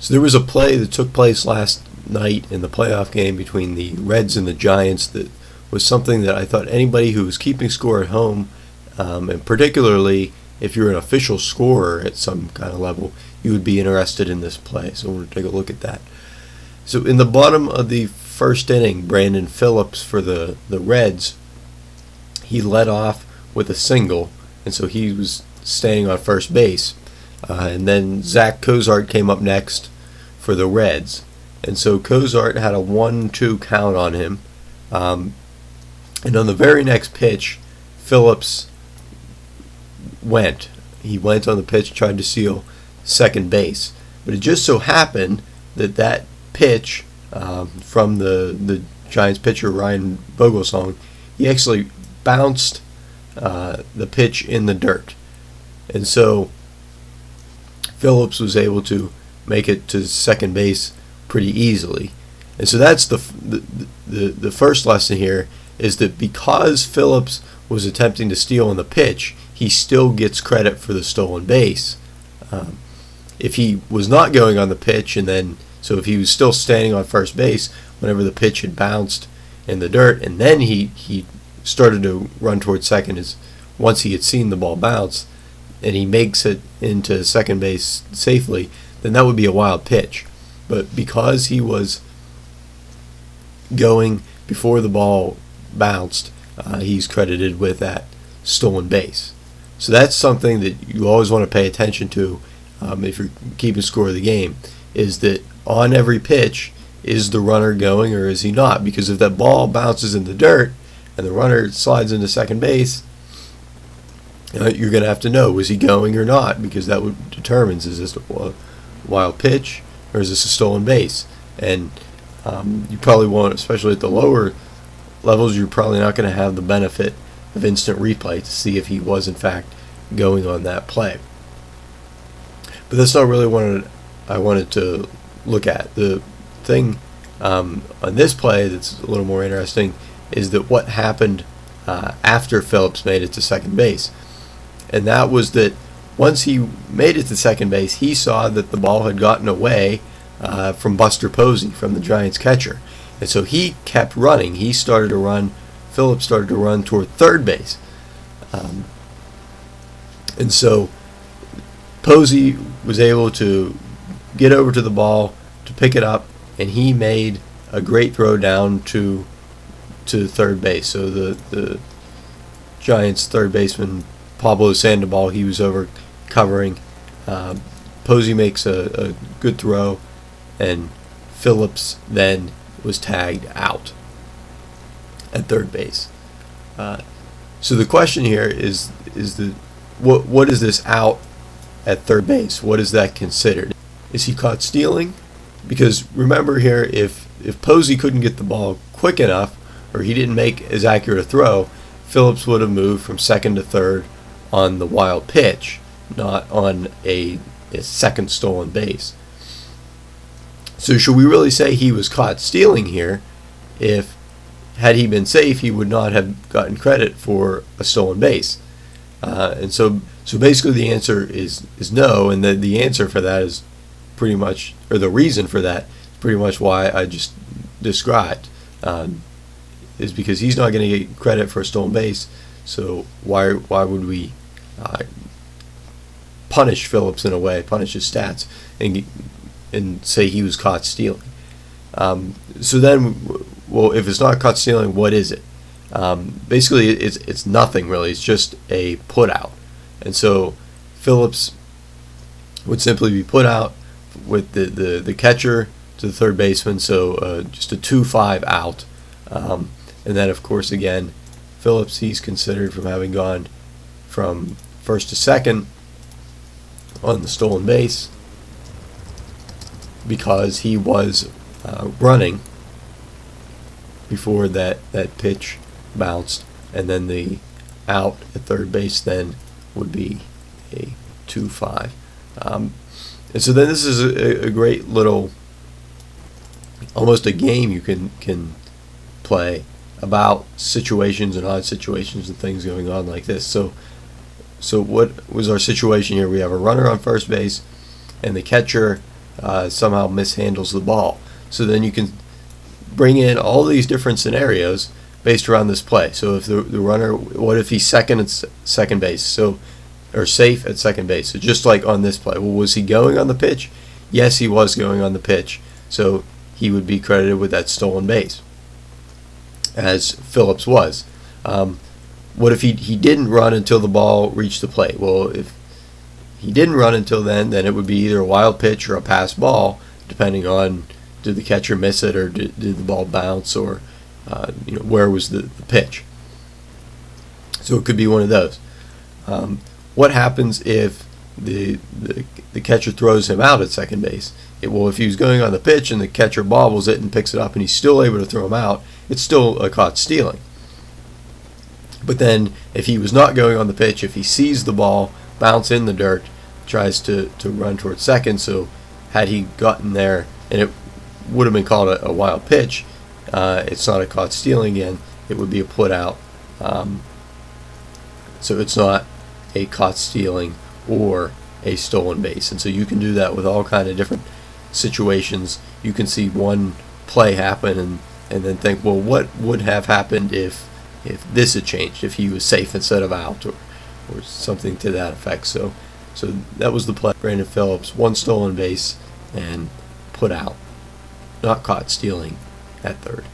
So there was a play that took place last night in the playoff game between the Reds and the Giants that was something that I thought anybody who was keeping score at home, and particularly if you're an official scorer at some kind of level, you would be interested in this play. So we're going to take a look at that. So in the bottom of the first inning, Brandon Phillips for the Reds, he led off with a single, and so he was standing on first base. And then Zach Cozart came up next for the Reds. And so Cozart had a 1-2 count on him. And on the very next pitch, Phillips went. He went on the pitch, tried to steal second base. But it just so happened that pitch from the Giants pitcher, Ryan Vogelsong, he actually bounced the pitch in the dirt. And so Phillips was able to make it to second base pretty easily. And so that's the first lesson here, is that because Phillips was attempting to steal on the pitch, he still gets credit for the stolen base. If he was not going on the pitch, so if he was still standing on first base whenever the pitch had bounced in the dirt, and then he started to run towards second once he had seen the ball bounce, and he makes it into second base safely, then that would be a wild pitch. But because he was going before the ball bounced, he's credited with that stolen base. So that's something that you always want to pay attention to if you're keeping score of the game, is that on every pitch, is the runner going or is he not? Because if that ball bounces in the dirt and the runner slides into second base, you're going to have to know, was he going or not? Because that would determines, is this a wild pitch or is this a stolen base? And you probably won't, especially at the lower levels, you're probably not going to have the benefit of instant replay to see if he was in fact going on that play. But that's not really what I wanted to look at. The thing on this play that's a little more interesting is that what happened after Phillips made it to second base. And that was that once he made it to second base, he saw that the ball had gotten away from Buster Posey, from the Giants catcher. And so he kept running. Phillips started to run toward third base. And so Posey was able to get over to the ball to pick it up, and he made a great throw down to third base. So the Giants third baseman, Pablo Sandoval, he was over covering. Posey makes a good throw, and Phillips then was tagged out at third base. So the question here is what is this out at third base? What is that considered? Is he caught stealing? Because remember here, if Posey couldn't get the ball quick enough, or he didn't make as accurate a throw, Phillips would have moved from second to third on the wild pitch, not on a second stolen base. So should we really say he was caught stealing here? If had he been safe, he would not have gotten credit for a stolen base. And so basically the answer is no, and the answer for that is pretty much, or the reason for that is pretty much why I just described, is because he's not going to get credit for a stolen base. So why would we punish Phillips in a way, punish his stats, and say he was caught stealing? So then, well, if it's not caught stealing, what is it? Basically, it's nothing really. It's just a put out, and so Phillips would simply be put out with the catcher to the third baseman. So just a 2-5 out, and then of course again, Phillips, he's considered from having gone from first to second on the stolen base because he was running before that pitch bounced, and then the out at third base then would be a 2-5. And so then this is a great little, almost a game you can play about situations and odd situations and things going on like this. So what was our situation here? We have a runner on first base, and the catcher somehow mishandles the ball. So then you can bring in all these different scenarios based around this play. So if the runner, what if he's second at second base? So, or safe at second base. So just like on this play, well, was he going on the pitch? Yes, he was going on the pitch. So he would be credited with that stolen base, as Phillips was. What if he didn't run until the ball reached the plate? Well, if he didn't run until then it would be either a wild pitch or a pass ball, depending on did the catcher miss it or did the ball bounce, or where was the pitch. So it could be one of those. What happens if the catcher throws him out at second base? Well, if he was going on the pitch and the catcher bobbles it and picks it up and he's still able to throw him out, it's still a caught stealing. But then if he was not going on the pitch, if he sees the ball bounce in the dirt, tries to run towards second, so had he gotten there and it would have been called a wild pitch, it's not a caught stealing again, it would be a put out. So it's not a caught stealing or a stolen base. And so you can do that with all kind of different situations. You can see one play happen and then think, well, what would have happened if this had changed, if he was safe instead of out, or something to that effect. So that was the play. Brandon Phillips, one stolen base and put out, not caught stealing at third.